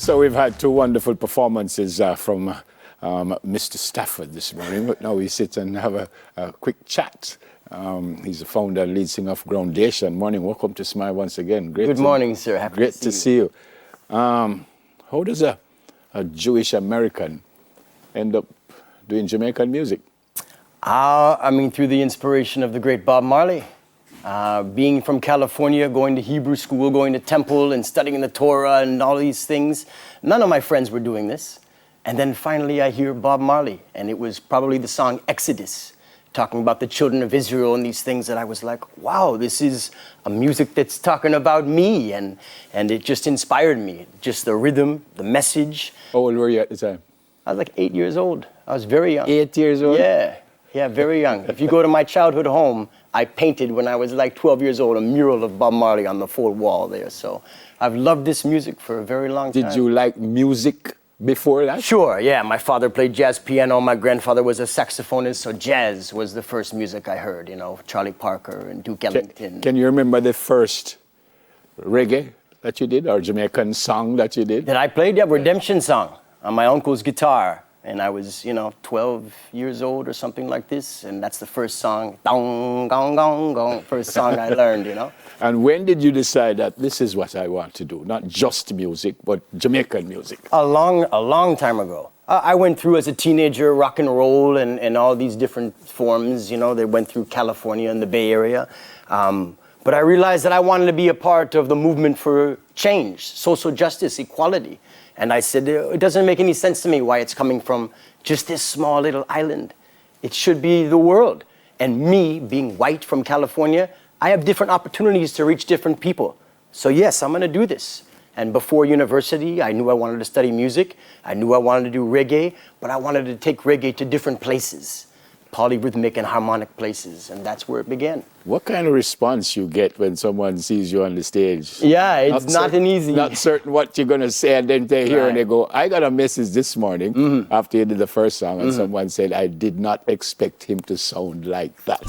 So we've had two wonderful performances from Mr. Stafford this morning, but now we sit and have a quick chat. He's the founder and lead singer of Groundation. Morning, welcome to Smile once again. Good morning, sir. Happy great to see you. How does a Jewish American end up doing Jamaican music? I mean, through the inspiration of the great Bob Marley. Being from California, going to Hebrew school, going to temple and studying the Torah and all these things. None of my friends were doing this. And then finally I hear Bob Marley, and it was probably the song Exodus, talking about the children of Israel and these things that I was like, wow, this is a music that's talking about me. And it just inspired me, just the rhythm, the message. How old were you at the time? I was like 8 years old. I was very young. 8 years old? Yeah, very young. If you go to my childhood home, I painted when I was like 12 years old a mural of Bob Marley on the full wall there. So I've loved this music for a very long time. Did you like music before that? Sure, yeah. My father played jazz piano. My grandfather was a saxophonist, so jazz was the first music I heard, you know, Charlie Parker and Duke Ellington. Can you remember the first reggae that you did, or Jamaican song that you did? That I played? Yeah, Redemption Song on my uncle's guitar. And I was, 12 years old or something like this. And that's the first song, dong, gong, gong, gong, first song I learned, And when did you decide that this is what I want to do? Not just music, but Jamaican music? A long time ago. I went through as a teenager rock and roll and all these different forms, they went through California and the Bay Area. But I realized that I wanted to be a part of the movement for change, social justice, equality. And I said, it doesn't make any sense to me why it's coming from just this small little island. It should be the world. And me, being white from California, I have different opportunities to reach different people. So yes, I'm gonna do this. And before university, I knew I wanted to study music. I knew I wanted to do reggae, but I wanted to take reggae to different places, polyrhythmic and harmonic places, and that's where it began. What kind of response you get when someone sees you on the stage? Yeah, it's not an easy... Not certain what you're going to say, and then they hear and they go, I got a message this morning after you did the first song, and someone said, I did not expect him to sound like that.